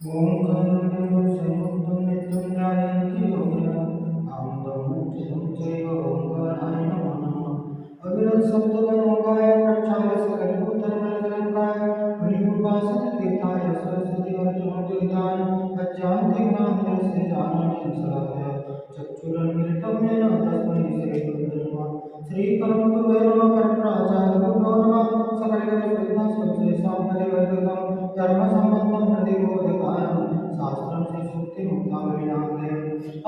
ओंकारं समुद्धं नित्यं ज्ञानेन योगिना आनन्दं चैव ओंकाराय नमो नमः। अविरत शब्दगणोगाय प्रक्षाल्य सकलभूतमलङ्काय मणिपूर्वासने तीर्थाय सरस्वती वर्धनोदयिताय अज्ञानति ज्ञानस्य जानन्ति सदाय चक्षुरुन्मिलितं येन तस्मै श्रीगुरुवे नमः। श्रीपरमगुरुवे नमः। परमप्राचार्यगुरुभ्यो नमः। सकलगुरुविघ्नस्वच्छेषां परिवर्तितं धर्मसम्बद्धं प्रतिबोधकानं शास्त्रं श्रीसूक्तिमुक्तावलिनां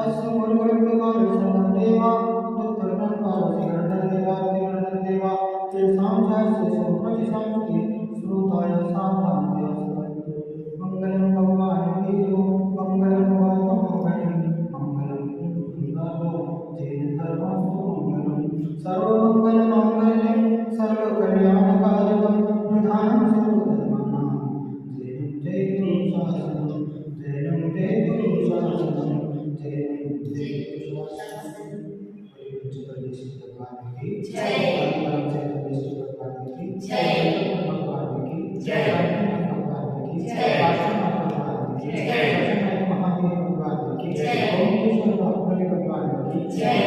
अस्य गुरुवैद्यकालशरणदेवा दुःखग्रन्थारसिगर्धदेवा तेषां चास्य प्रतिशान्ति श्रुताय साधान्त्य मंगलं भगवान् वीरो मंगलं भगवान् मंगलं कुन्दो जय धर्मस्तु मंगलं सर्वमंगलमाङ्गल्यं सर्वकल्याणकारिणं प्रधानं सर्वधर्माणां जय गुरु शासनं जय गुरु शासनं जय गुरु शासनं। भगवान की जय। भगवान की जय। भगवान की जय। भगवान की जय। भगवान की जय। महादेव भगवान की जय। ओम भगवान की जय।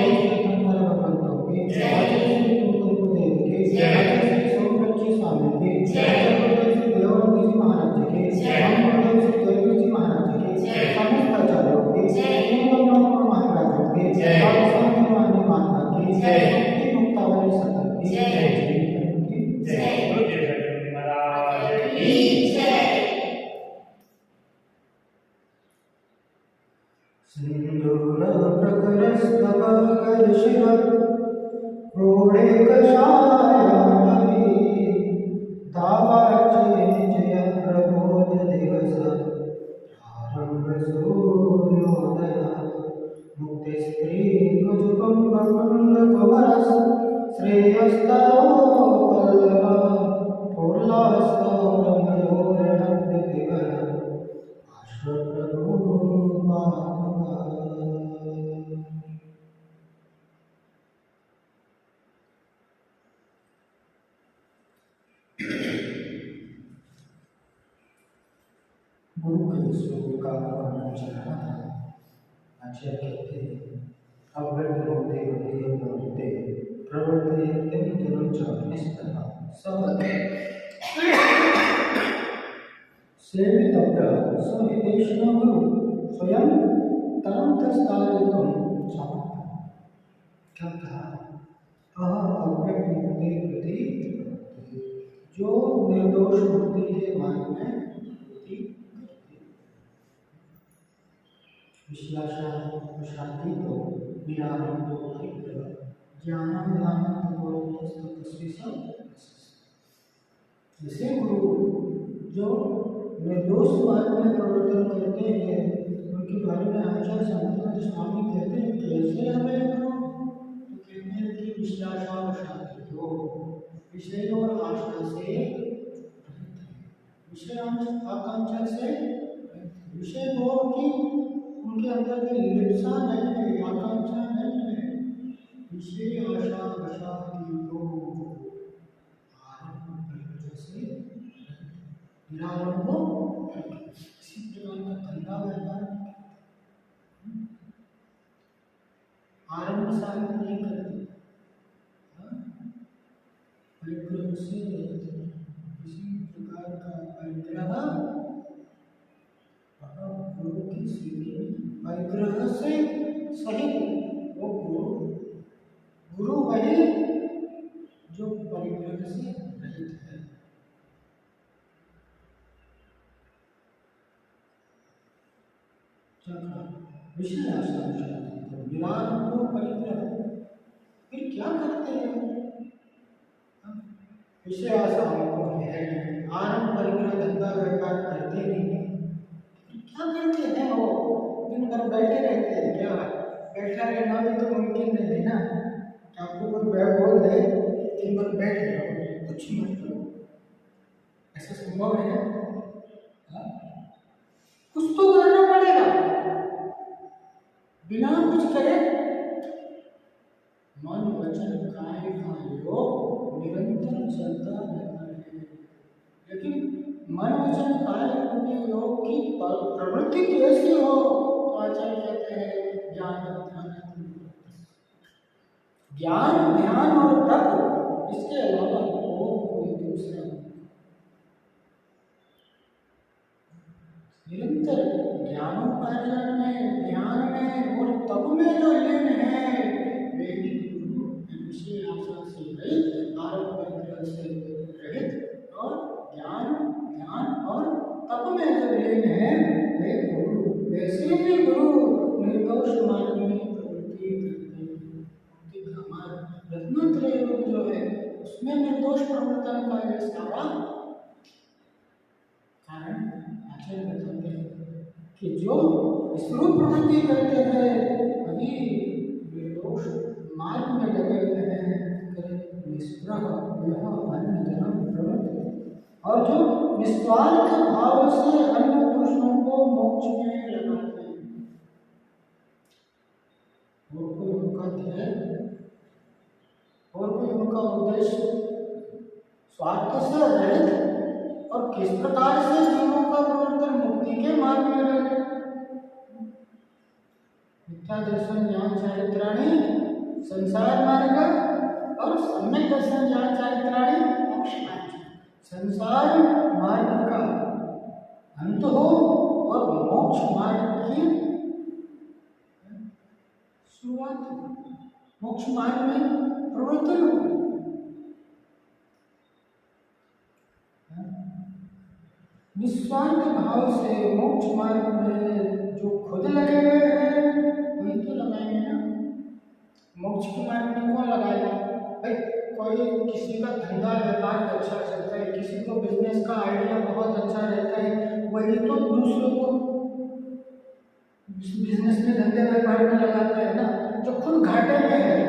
भगवंतों की जय। गुरुदेव की जय। सोमप्रकाश स्वामी की जय। देवानंद जी महाराज की जय। देवी जी महाराज की जय। समस्त आचार्यों की जय। महाराज की जय। माता की जय। मुक्तावली सतर की जय। सिंदूर प्रकरस्तव शिव रोडे कषायामि दावाचे जय प्रबोध दिवस प्रारंभ सूर्योदय मुक्ति स्त्री कुजुकुंभ कुंड कुमरस श्रेयस्तरो पल्लव उल्लास ब्रह्मयोरण दिवर आश्र प्रभु पादुका। गुरु के स्वरूप का वर्णन चल रहा था। आचार्य कहते हैं अव्यक्त होते होते प्रवर्तते जनुच निस्तः सेवितव्य सविदेशनो गुरु स्वयं तरंतस्तारितुं समर्थ। क्या कहा? अव्यक्त मुक्ति प्रति जो निर्दोष मुक्ति के मार्ग में विश्लाषा शांति को विराम को ज्ञान जैसे गुरु जो निर्दोष मार्ग में प्रवर्तन करते हैं उनके बारे में आचार्य संत स्वामी कहते हैं कैसे हमें करो तो कहते हैं कि विश्लाषा और शांति को विषय और आशा से विषय आकांक्षा से विषय भोग की उनके अंदर में लिप्सा नहीं है, आकांक्षा नहीं है। विषय आशा आशा की तो आरंभ से निरारंभ इसी प्रकार का धंधा व्यवहार आरंभ साबित नहीं करते, परिग्रह से किसी प्रकार का परिग्रह गुरु की सीढ़ी परिग्रह से सहित वो गुरु वही जो परिग्रह से रहित है। विषय आशा विराम को परिग्रह फिर क्या करते हैं? विषय आशा है आरंभ परिग्रह धंधा व्यापार करते नहीं है। क्या करते हैं वो? दिन भर बैठे रहते हैं। क्या बैठा रहना भी तो मुमकिन नहीं है ना। आपको कोई बोल दे दिन भर बैठ रहो कुछ मत करो, ऐसा संभव है? कुछ तो करना पड़ेगा। बिना कुछ करे मन वचन काया का योग निरंतर चलता रहता है। लेकिन मन वचन काया योग की ज्ञान, ध्यान और तप, इसके अलावा और कोई दूसरा निरंतर ज्ञानोपार्जन में, ध्यान में और तप में जो लीन है वे ही गुरु विषय आशा से रहित, आरोप परिग्रह से रहित और ज्ञान, ध्यान और तप में जो लीन है वे गुरु। वैसे भी गुरु निर्दोष मार्ग में प्रवृत्ति करते हैं। हमारा रत्नत्रय योग जो है उसमें निर्दोष प्रवर्तन का यह सारा कारण आचार्य बताते हैं कि जो विश्व प्रवृत्ति करते हैं अभी निर्दोष मार्ग में लगे हुए हैं, निष्प्रह यह अन्य जन्म प्रवृत्ति, और जो निस्वार्थ भाव से अन्य पुरुषों को मोक्ष में लगाते हैं। और कोई उनका ध्येय और कोई उनका उद्देश्य स्वार्थ से रहित और किस प्रकार से जीवों का प्रवर्तन मुक्ति के मार्ग में रहे। मिथ्या दर्शन ज्ञान चारित्राणी संसार मार्ग और सम्यक दर्शन ज्ञान चारित्राणी मोक्ष मार्ग। संसार मार्ग का अंत हो और मोक्ष मार्ग की शुरुआत हो, मोक्ष मार्ग में प्रवर्तन हो। निस्वार्थ भाव से मोक्ष मार्ग में जो खुद लगे हुए हैं वही तो लगाएंगे ना। मोक्ष के मार्ग में कौन लगाएगा भाई? कोई किसी का धंधा व्यापार अच्छा चलता है, किसी को बिजनेस का आइडिया बहुत अच्छा रहता है, वही तो दूसरों को बिजनेस में धंधे व्यापार में लगाता है ना। जो खुद घाटे में है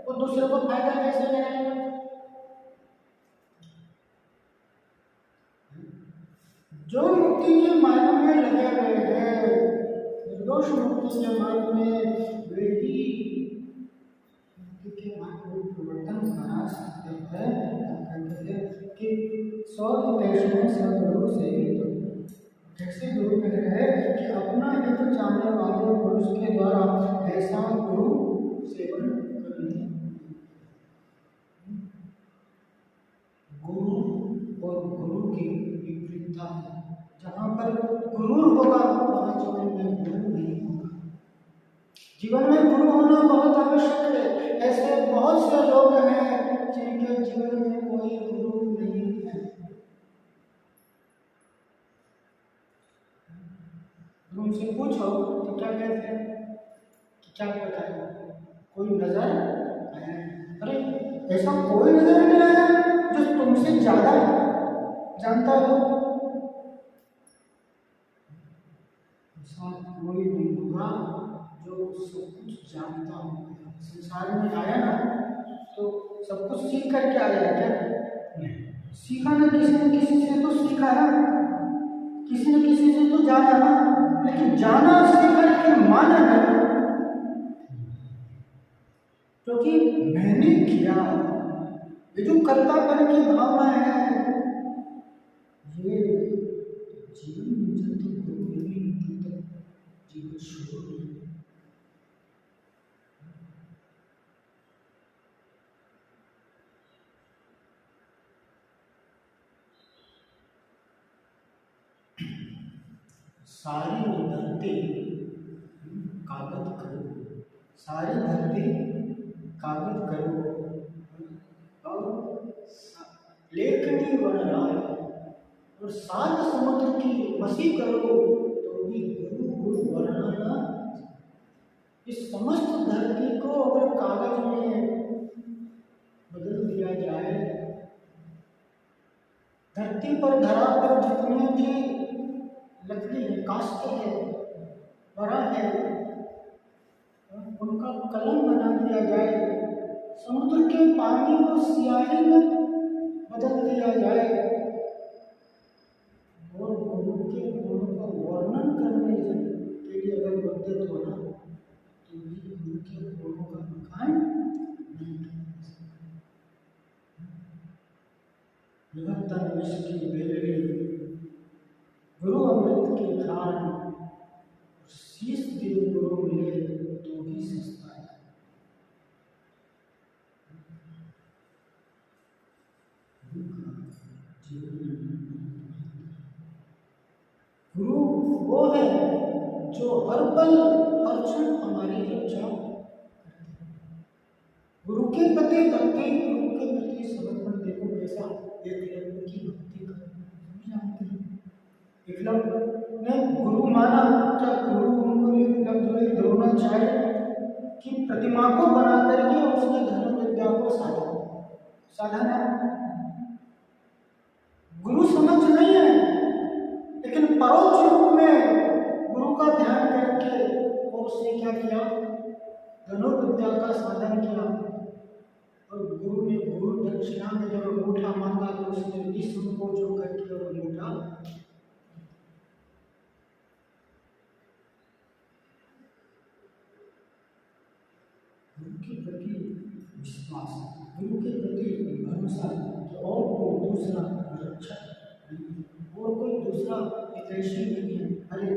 वो दूसरे को फायदा कैसे लगाएगा? जो मुक्ति के मार्ग में लगे हुए हैं, निर्दोष मुक्ति के मार्ग में, वे ही मुक्ति के मार्ग में प्रवर्तन करा सकते हैं। कि 100 देश में सदगुरु से कैसे गुरु कह रहे हैं कि अपना हित चाहने वाले पुरुष के द्वारा ऐसा गुरु सेवन करने। गुरु और गुरु की विपरीतता है। जहाँ पर गुरु होगा वहाँ जीवन में गुरु नहीं होगा। जीवन में गुरु होना बहुत आवश्यक है। ऐसे बहुत से लोग हैं जिनके जीवन में कोई गुरु नहीं है। उनसे पूछो तो क्या कहते हैं कि क्या पता है, कोई नजर आया? अरे ऐसा कोई नजर नहीं आया जो तुमसे ज्यादा जानता हो। ऐसा कोई नहीं होगा जो सब कुछ जानता हो। संसार में आया ना तो सब कुछ सीख करके आया क्या? सीखा ना, किसी न किसी से तो सीखा है, किसी न किसी से तो जाना ना, लेकिन जाना सीखा लेकिन माना नहीं, क्योंकि मैंने किया। ये जो कर्तापन की भावना है ये जीवन में जब तक गुरु नहीं तब तक जीवन शुरू नहीं। सारी धरती कागज करो, सारी धरती कागज करो और लेखनी बनाए और 7 समुद्र की मसी करो तो भी गुरु गुरु बनाना। इस समस्त धरती को अगर कागज में बदल दिया जाए, धरती पर धरा पर जितने भी लकड़ी है, काष्ठ है, बड़ा है, उनका कलम बना दिया जाए, समुद्र के पानी को स्याही में बदल दिया जाए और गुरु के गुणों का वर्णन करने के लिए अगर उद्यत होना तो भी गुरु के गुणों का बखान नहीं कर सकता। निरंतर विश्व की बेलड़ी गुरु अमृत की खान, शीश दिए गुरु मिले तो भी सस्ता है। गुरु वो है जो हर पल हर क्षण हमारी रक्षा करते हैं। गुरु के प्रति भक्ति, गुरु के प्रति समर्पण देखो कैसा एकलव्य की भक्ति का जानते हैं। एकलव्य ने गुरु माना, क्या गुरु उनको एकलव्य द्रोणाचार्य की प्रतिमा को बना करके उसने धर्म विद्या को साधा ना। गुरु समझ नहीं है, लेकिन परोक्ष रूप में गुरु का ध्यान करके और उसने क्या किया, धनुर्विद्या का साधन किया। और गुरु ने गुरु दक्षिणा में जब अंगूठा मांगा तो उसने विष्णु को जो करके और अंगूठा गुरु के प्रति विश्वास, गुरु के प्रति भरोसा कि और कोई दूसरा रक्षक नहीं, और कोई दूसरा हितैषी नहीं है। अरे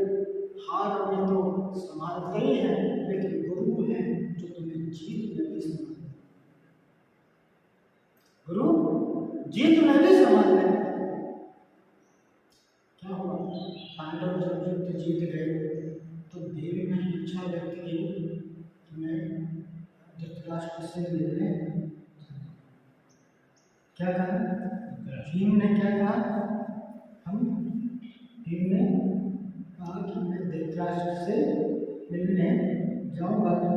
हार में तो संभालते ही हैं, लेकिन गुरु है जो तुम्हें जीत में भी संभालते। गुरु जीत में भी संभालते। क्या हुआ, पांडव जब युद्ध जीत गए तो भीम ने इच्छा व्यक्त की कि मैं धृतराष्ट्र से मिलने। क्या कहा भीम ने, क्या कहा, भीम ने कहा कि मैं धृतराष्ट्र से मिलने जाऊंगा। तो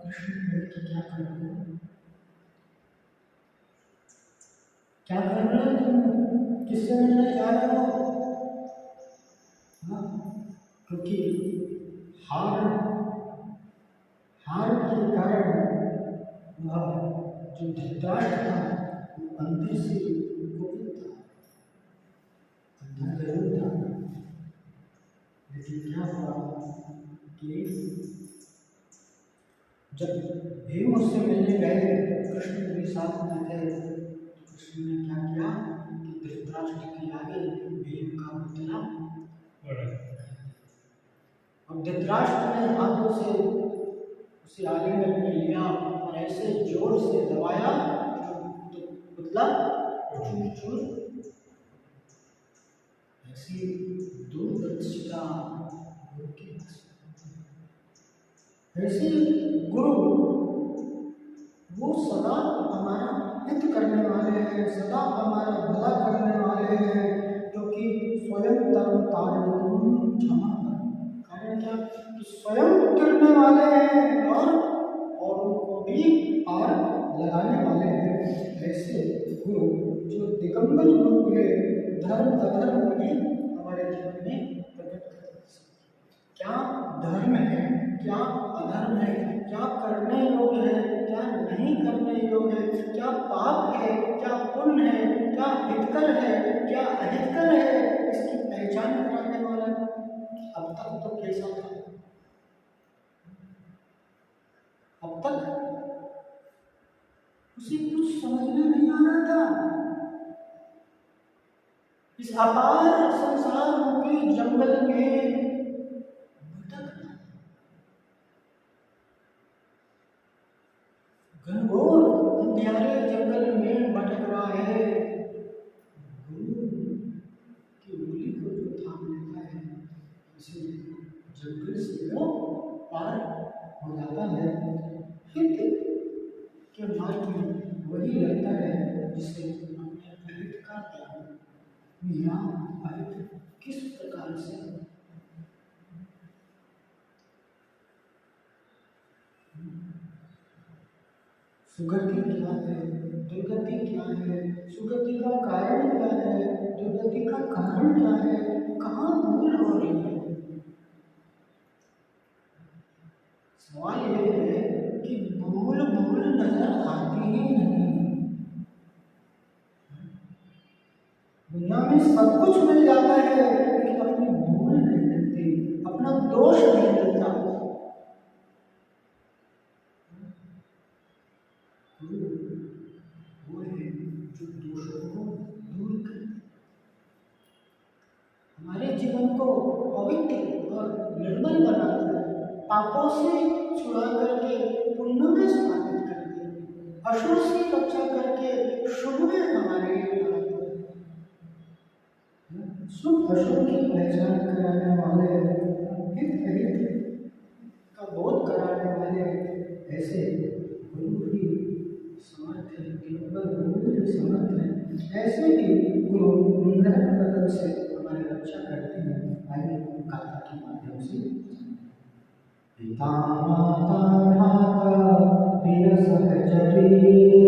कृष्ण ने कि क्या करोगे, क्या कर रहे हो तुम, किससे मिलने जा रहे हो? क्योंकि हार के कारण वह जो धृतराष्ट्र था वो अंदर से कुपित था, अंदर जरूर था, लेकिन क्या हुआ कि जब भीम उससे मिलने गए, कृष्ण भी साथ में थे, तो कृष्ण ने क्या किया कि धृतराष्ट्र के आगे भीम का पुतला और धृतराष्ट्र ने हाथों से उसे आलिंगन में लिया और ऐसे जोर से दबाया तो पुतला चूर ऐसी दूरदर्शिता गुरु की। ऐसे गुरु वो सदा हमारा हित करने वाले हैं, सदा हमारा भला करने वाले हैं, क्योंकि स्वयं तरण तारण क्षमा कारण क्या कि स्वयं करने वाले हैं और उनको भी पार लगाने वाले हैं। ऐसे गुरु जो दिगंबर रूप है, धर्म अधर्म भी हमारे जीवन में प्रकट करते हैं। क्या धर्म है, क्या अधर्म है, क्या करने योग्य है, क्या नहीं करने योग्य है, क्या पाप है, क्या पुण्य है, क्या हितकर है, क्या अहितकर है, इसकी पहचान कराने वाला। अब तक तो कैसा था, अब तक उसे कुछ समझ में नहीं आ रहा था। इस अपार संसार रूपी जंगल में भटकना, घनघोर अंधियारे जंगल में भटक रहा है। गुरु की उंगली को जो थाम लेता है, इसे जंगल से वो पार हो जाता है। हित के मार्ग में वही लगता है जिसे हमने अहित का ज्ञान, यहाँ अहित किस प्रकार से सुगति क्या है, दुर्गति क्या है, सुगति का कारण क्या है, दुर्गति का कारण क्या है, कहाँ भूल हो रही है। सवाल ये है कि भूल नजर आती ही नहीं। दुनिया में सब कुछ मिल जाता है, लेकिन अपनी भूल नहीं मिलती, अपना दोष नहीं मिलता। वो है जो दोषों को दूर करते, हमारे जीवन को पवित्र और निर्मल बनाता है, पापों से छुड़ा करके पुण्य में स्थापित करते, अशुभ से रक्षा करके शुभ में हमारे लिए बनाता है। शुभ अशुभ की पहचान कराने वाले, हित अहित का बोध कराने वाले ऐसे गुरु भी समर्थ है, केवल गुरु ही समर्थ है। ऐसे ही गुरु निंदक बदल से हमारी रक्षा करते हैं। आइए गाथा के माध्यम से। पिता माता भ्राता प्रिय सहचरी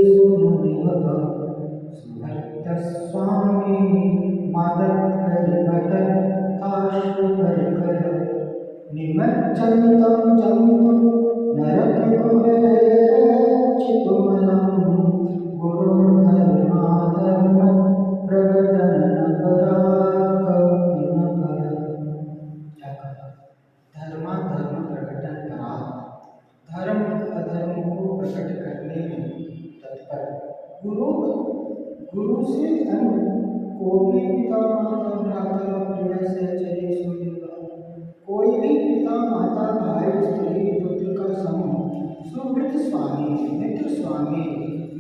सुनिवह, सुभक्त स्वामी मादक करि भट आशु कर कर, निमज्जन्तं जन्तु नरकगुहरे चितुमलं, गुरुर्धर्माधर्म प्रकटन पराकपिनः। क्या कहा? धर्माधर्म प्रकटन पराक, धर्म अधर्म को प्रकट करने में तत्पर। गुरु से अन्य कोई पिता माता भ्राता प्रिय सहचरी सुनिवह, कोई भी पिता माता भाई स्त्री पुत्र का समूह, सुहृद स्वामी मित्र स्वामी,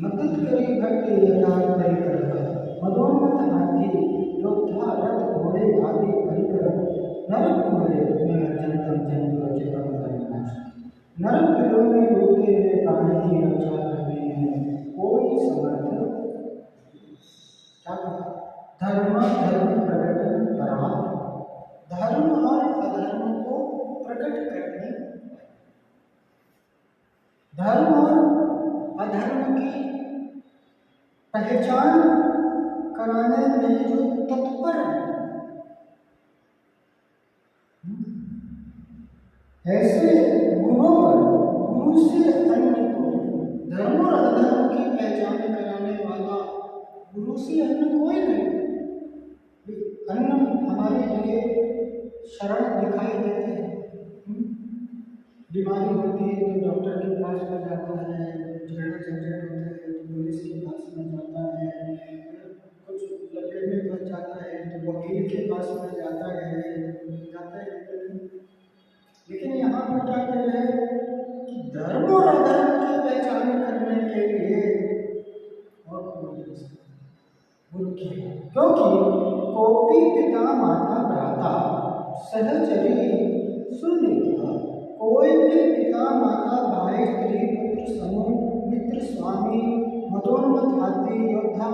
मदद करी भक्ति यथार्थ परिकर, मदोन्मत हाथी योद्धा रथ घोड़े आदि परिकर, नरक घोड़े में जंतम जंतु रचितम धर्मनाश, नरक बिलों में डूबते हुए प्राणी की रक्षा करने में कोई समर्थ। क्या कहा? धर्म धर्म प्रकटन पराक, धर्म और अधर्म को प्रकट करने, धर्म और अधर्म की पहचान कराने में जो तत्पर है, ऐसे गुरु पर, गुरु से अन्य कोई, धर्म और अधर्म की पहचान कराने वाला गुरु से अन्य कोई नहीं। अन्य हमारे लिए शरण दिखाई देते हैं। बीमारी होती है तो डॉक्टर के पास में जाता है, झगड़ा झंझट होता है तो पुलिस के पास में जाता है, कुछ लड़के में फंस जाता है तो वकील के पास में जाता है। लेकिन यहाँ पर क्या कह रहे हैं कि धर्म और अधर्म की पहचान करने के लिए और गुरु की, क्योंकि कोपी पिता माता भ्राता सहचरी सुनिवह, कोई भी पिता माता भाई स्त्री पुत्र समूह मित्र स्वामी मदोन्मत हाथी योद्धा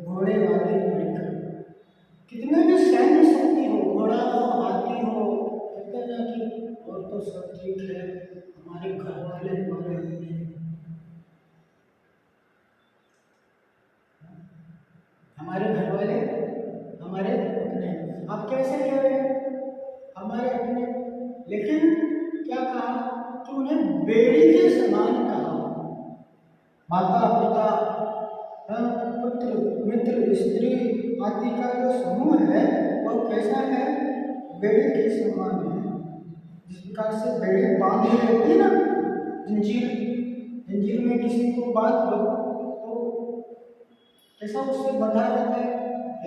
घोड़े आदि परिकर, कितने भी सैन्य शक्ति हो, घोड़ा हो हाथी हो, कहते हैं कि और तो सब ठीक है, हमारे घर वाले हमारे घर वाले हमारे अपने, आप कैसे कह रहे हैं हमारे अपने, लेकिन क्या कहा कि उन्हें बेड़ी के समान कहा। माता पिता पुत्र मित्र स्त्री आदि का जो समूह है वो कैसा है? बेड़ी के समान है। जिस प्रकार से बेड़ी बांधी रहती है ना, जंजीर में किसी को बांध दो तो कैसा उससे बंधा रहता है,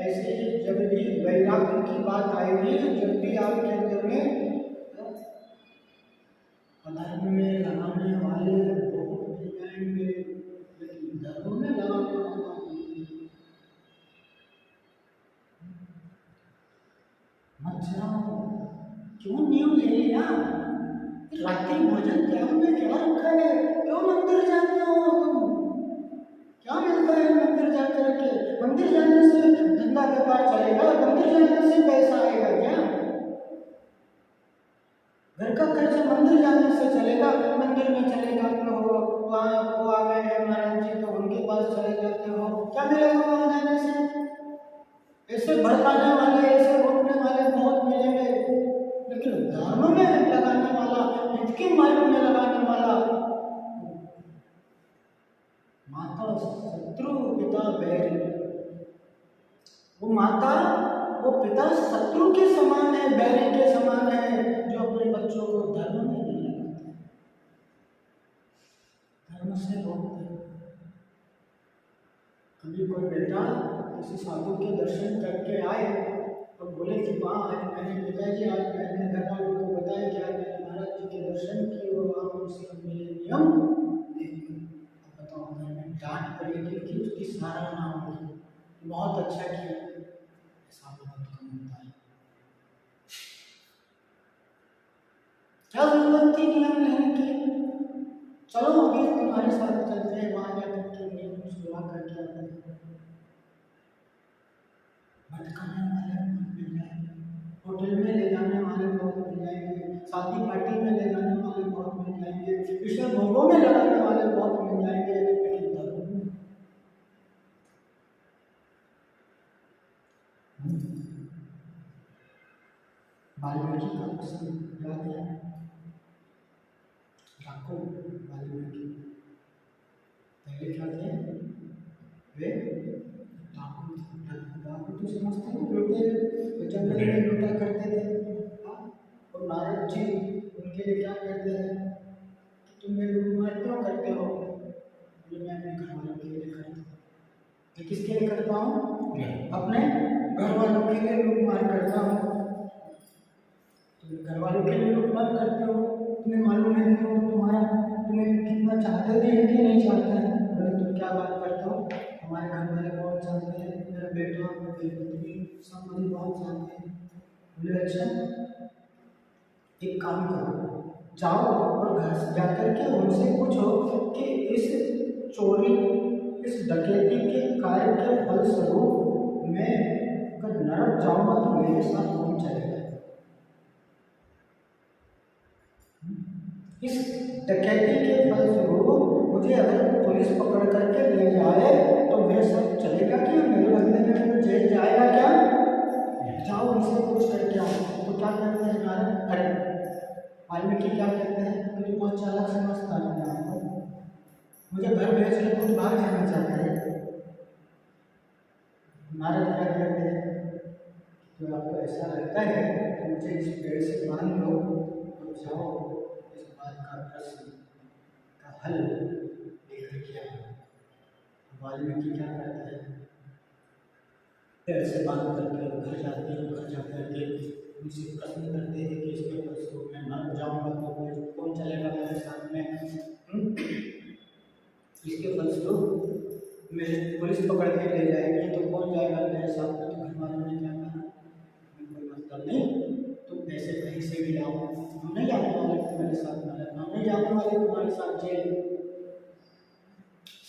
ऐसे ही जब भी वैराग्य की बात आएगी, जब भी आपके अंदर में अधर्म में लगाने वाले बहुत मिल जाएंगे, लेकिन धर्म में लगाने वाला मत जाओ। क्यों नियम ले लिया? रात्रि भोजन त्याग में क्या रखा है? क्यों मंदिर जाते हो तुम? क्या मिलता है मंदिर जाकर के? मंदिर जाने से धंधा व्यापार चलेगा? मंदिर जाने से पैसा आएगा क्या? घर का खर्च मंदिर जाने से चलेगा? मंदिर में चले जाते हो, वहाँ वो आ गए हैं महाराज जी तो उनके पास चले जाते हो, क्या मिलेगा वहाँ जाने से? ऐसे भड़काने वाले, ऐसे रोकने वाले बहुत मिलेंगे, लेकिन धर्म में लगाने वाला, हित के मार्ग में लगाने वाला, माता शत्रु पिता बैरी, वो माता वो पिता शत्रु के समान है, बैरी के समान है, जो अपने बच्चों को धर्म में नहीं लगाते, धर्म से रोकते। कभी कोई बेटा किसी साधु के दर्शन करके आए तो बोले कि वहाँ आज मैंने पिताजी, आज मैंने घर वालों को बताया कि आज मैंने महाराज जी के दर्शन किए और वहाँ उनसे मिले नियम, बताओ घर में डांट पड़ेगी कि उसकी सराहना होगी? बहुत अच्छा किया, ऐसा बहुत कम होता है। क्या जरूरत थी नियम लेने की? चलो अभी तुम्हारे साथ चलते हैं, वहां जाकर के नियम सुलह करके आते हैं। भटकाने वाले बहुत मिल जाएंगे, होटल में ले जाने वाले बहुत मिल जाएंगे, शादी पार्टी में ले जाने वाले बहुत मिल जाएंगे, विषय भोगों में लगाने वाले बहुत मिल जाएंगे, लेकिन धर्म वाल्मीकि का प्रसंग याद है? डाकू वाल्मीकि पहले क्या थे? वे डाकू थे। डाकू तो समझते हैं लुटेरे, जंगल में लूटा करते थे। हाँ? और नारद जी उनके लिए क्या कहते हैं कि तुम मेरे लूटमार क्यों करते हो? बोले मैं अपने घर वालों के लिए करता हूँ। मैं किसके लिए करता हूँ? अपने घर वालों के लिए लूटमार करता हूँ। घर वालों के लिए लूटमार करते हो, तुम्हें मालूम है कि वो तुम्हारा तुम्हें कितना चाहते भी है कि नहीं चाहते हैं? बोले तुम क्या बात करते हो, हमारे घर वाले बहुत चाहते हैं, मेरा बेटा मेरी पत्नी सब मुझे बहुत चाहते हैं। बोले अच्छा एक काम करो, जाओ और घर से जाकर के उनसे पूछो कि इस चोरी इस डकैती के कार्य के फलस्वरूप मैं अगर नरक जाऊंगा तो मेरे साथ कौन चलेगा? इस डकैती के फलस्वरूप मुझे अगर पुलिस पकड़ करके ले जाए तो मेरे साथ चलेगा क्या? मेरे बदले में वो जेल जाएगा क्या? जाओ उनसे पूछ करके आओ। तो क्या करते हैं नारद? अरे वाल्मीकि क्या कहते हैं? मुझे बहुत चालाक समझदार है, मुझे घर भेज के खुद भाग जाना चाहते हैं। नारद क्या कहते हैं? तो आपको ऐसा लगता है तो मुझे इस पेड़ से बांध लो और जाओ इस बात का प्रश्न का हल लेकर के आओ। वाल्मीकि क्या करते हैं? पेड़ से बांध करके घर जाते हैं, घर जाकर के उनसे प्रश्न करते हैं कि इसके फलस्वरूप मैं मर जाऊंगा तो फिर कौन चलेगा मेरे साथ में? इसके फलस्वरूप मेरे पुलिस पकड़ के ले जाएगी तो कौन जाएगा मेरे साथ में? तो घर वालों ने क्या कहा? कोई मतलब नहीं, तुम पैसे कहीं से भी लाओ, हम नहीं जाने वाले तुम्हारे साथ में, हम नहीं जाने वाले तुम्हारे साथ जेल।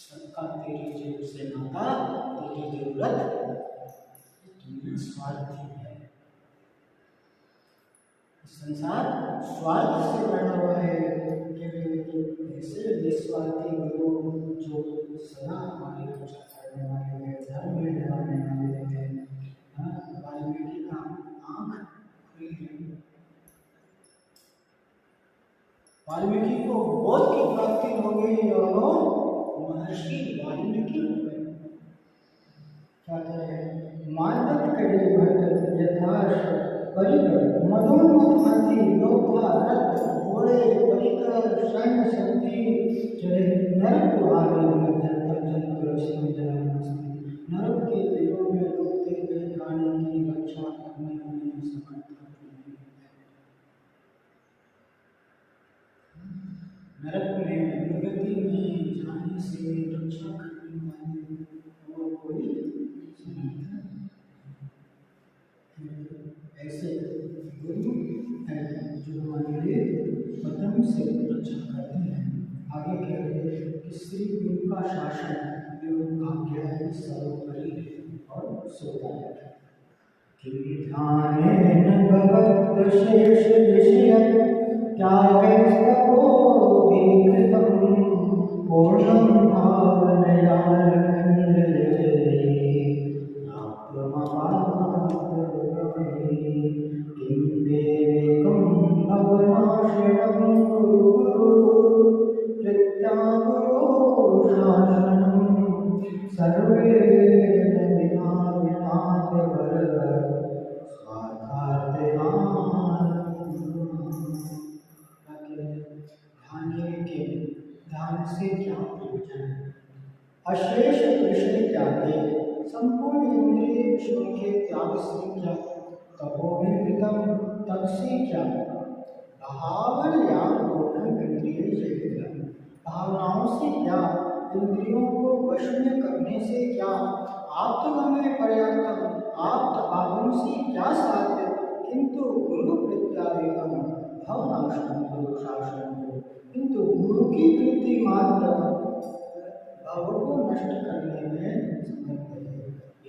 सबका तेरी जेब से नाता, तेरी जरूरत, दुनिया स्वार्थी है, संसार स्वार्थ से बना हुआ है। ऐसे निस्वार्थी लोग जो सदा हमारी रक्षा करने वाले हैं, धर्म में निभाने वाले हैं। वाल्मीकि का आँख खुली है, वाल्मीकि को बोध की प्राप्ति हो गई और महर्षि वाल्मीकि हो गए। क्या करें? मानत करे भट यथार्थ परिकर मधुमत हाथी लोथा रथ घोड़े परिकर सैन्य शक्ति चढ़े नरक आनंद जंतर जंतर समझना मस्ती नरक के दिलों में डूबते गए प्राणी की रक्षा करने में समर्थ नहीं है। नरक में दुर्गति में जाने से रक्षा करने वाले और कोई समर्थ ऐसे गुरु हैं जो हमारे लिए पतन से रक्षा करते हैं। आगे कह रहे हैं कि श्री गुरु का शासन एवं आज्ञा ही सर्वोपरि और सोदायक है। ध्यानेन भगवत शेष विषय त्यागैस्तपो विकृतं पूर्णं भावनया किं देवेकं भवनाशनं प्रत्यागो शासनं सर्वेण विना विनाशवर ध्यान से क्या प्रयोजन है? अशेष विषय त्यागे संपूर्ण इंद्रिय विषयों के त्याग से क्या? तपोनिवृत्तम तप से क्या? भावन या पूर्ण इंद्रिय भावनाओं से क्या? इंद्रियों को वश में करने से क्या आत्मगमे पर्याप्तम आप्त आगमसी क्या साध्य किंतु गुरु प्रत्यावेकम भवनाशनम दोषाशनम किंतु गुरु की प्रीति मात्र भव को नष्ट करने में समर्थ है।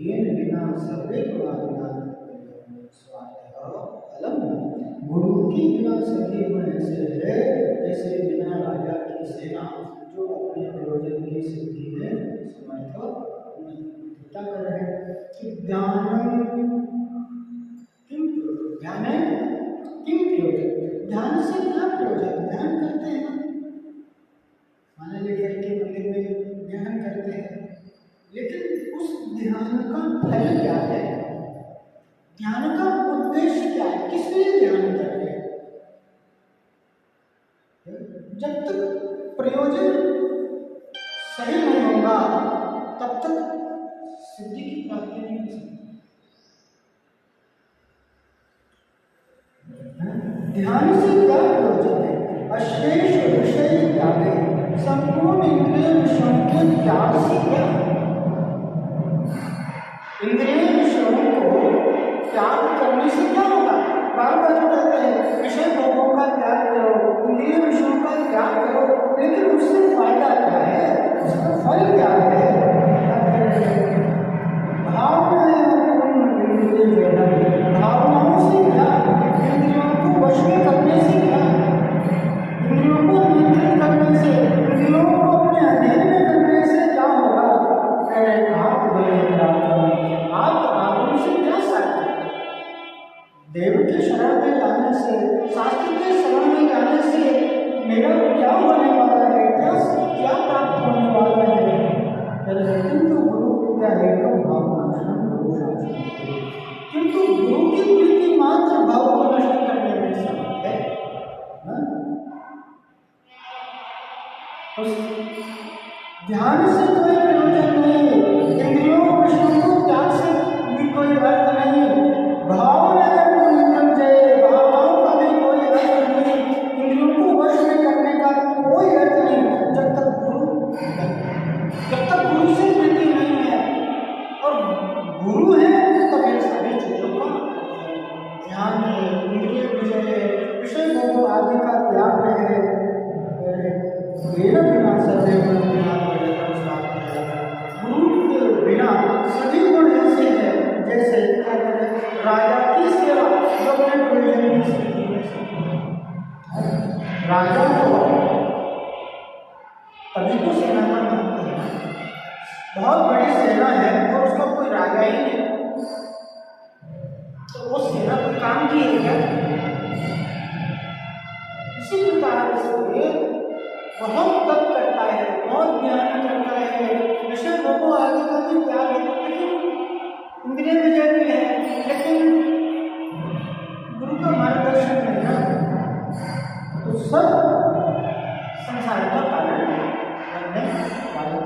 येन बिना सर्वे गुणाधिकार स्वार्थ अलम गुरु की बिना सभी गुण ऐसे है जैसे बिना राजा की सेना जो अपने प्रयोजन की सिद्धि में समर्थ नहीं। क्या कर रहे हैं कि ध्यान किम प्रयोजन ध्यान से क्या प्रयोजन ध्यान करते हैं मान लीजिए के मंदिर में ध्यान करते हैं लेकिन उस ध्यान का फल क्या है ध्यान का उद्देश्य क्या है किस लिए ध्यान कर रहे हैं जब तक प्रयोजन सही नहीं होगा तब तक सिद्धि की प्राप्ति नहीं हो सकती। ध्यान से क्या प्रयोजन है अशेष विषय त्यागे संपूर्ण इंद्रिय विषयों के त्याग से क्या इंद्रिय विषयों को त्याग करने से क्या होगा बार बार कहते हैं विषय भोगों का त्याग करो इंद्रिय विषयों का त्याग करो लेकिन उससे फायदा क्या है उसका फल क्या है भावनाओं से क्या इंद्रियों को वश में करने से क्या इंद्रियों को नियंत्रित करने से इंद्रियों को अपने अधीन में करने से क्या होगा आप आगम से क्या साध्य देव के शरण में जाने से शास्त्र के शरण में जाने से मेरा क्या होने वाला है क्या प्राप्त होने वाला है किंतु गुरु विद्या एकम भावनाशनम गुरु शासन किंतु गुरु की प्रीति मात्र भाव को नष्ट करने में समर्थ है। ध्यान से कोई प्रयोजन नहीं इंद्रियों विषयों को त्याग से भी कोई अर्थ नहीं भावनाओं का भी कोई अर्थ नहीं इंद्रियों को वश में करने का कोई अर्थ नहीं जब तक गुरु से प्रीति नहीं है और गुरु है तब इन सभी चीजों का ध्यान है इंद्रिय विषय है विषय भोग आदि का त्याग है बिना सभी गुण गुरु के बिना सभी गुण ऐसे हैं जैसे राजा की सेवा जो अपने प्रयोजन की स्थिति में राजा को तभी तो सेना का महत्व है बहुत बड़ी सेना है और उसका कोई राजा ही नहीं तो वो सेना कोई काम की है क्या इसी प्रकार से बहुत तप करता है बहुत ज्ञान करता है विषय भोगों आदि का भी त्याग है लेकिन इंद्रिय विजय भी है लेकिन गुरु का मार्गदर्शन नहीं ना तो सब संसार का कारण बनने वाला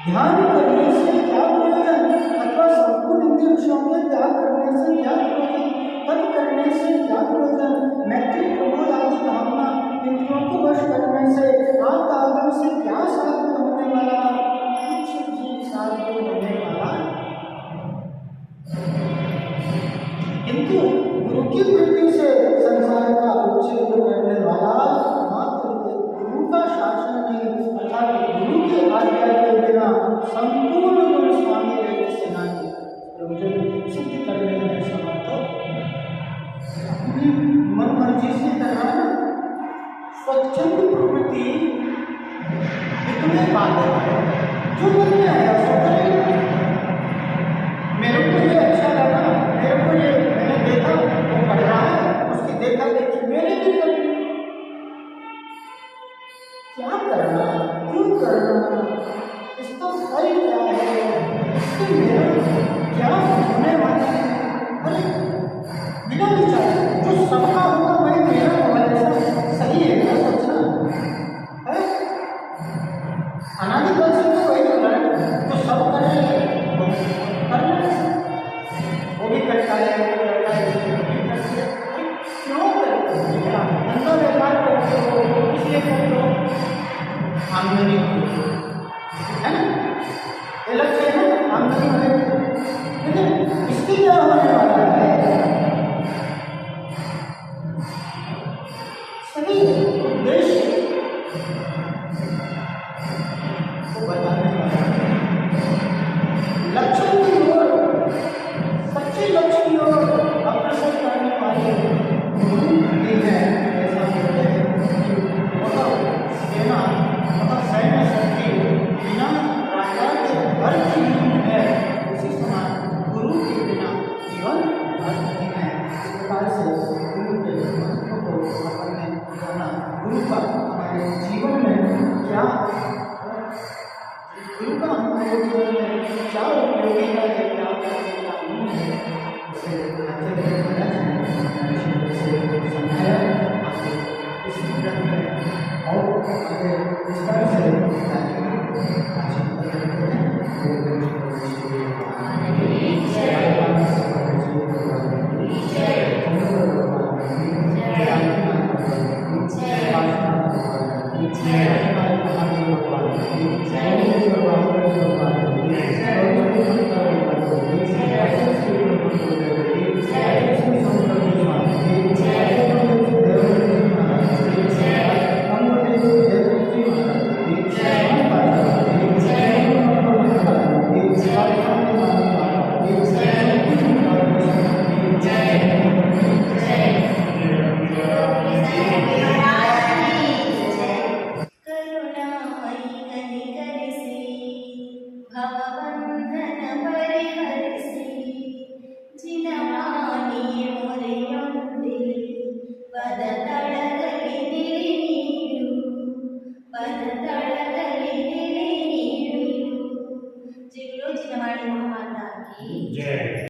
ध्यान करने से क्या प्रयोजन अथवा संपूर्ण इंद्रिय विषयों के त्याग करने से क्या प्रयोजन तप करने से क्या प्रयोजन मैत्री प्रबोध आदि भावना इंद्रियों को वश करने से आत्म आगम से क्या साध्य होने वाला कुछ भी साध्य होने वाला किंतु गुरु की वृत्ति से संसार का उच्छेद करने वाला मात्र गुरु का शासन नहीं अर्थात गुरु की आज्ञा के बिना संपूर्ण गुरु स्वामी रहते सेना की प्रयोजन सिद्ध करने में समर्थ अपनी मन मर्जी से करना स्वच्छंद प्रवृत्ति इतने बातें हैं जो मन में आया सो करेगा मेरे को ये अच्छा लगा मेरे को ये मैंने देखा वो पढ़ रहा है उसकी देखा देखी मेरे भी करनी क्या करना क्यों करना इसका फल क्या है इससे मेरा क्या होने वाला है अरे बिना विचार जो सबका होगा वही मेरा होगा ऐसा सही है क्या सोचना है अनादिकाल से तो वही हो रहा है जो सब कर रहे हैं वो भी करता है क्यों करते हैं धंधा व्यापार करते हो इसलिए करते हो आमदनी ಪದತಳದಲ್ಲಿ ನೆಲೆ ನೀಡು ಪದತಳದಲ್ಲಿ ನೆಲೆ ನೀಡು. ಜೈ ಮಾತಾ ಕಿ जय।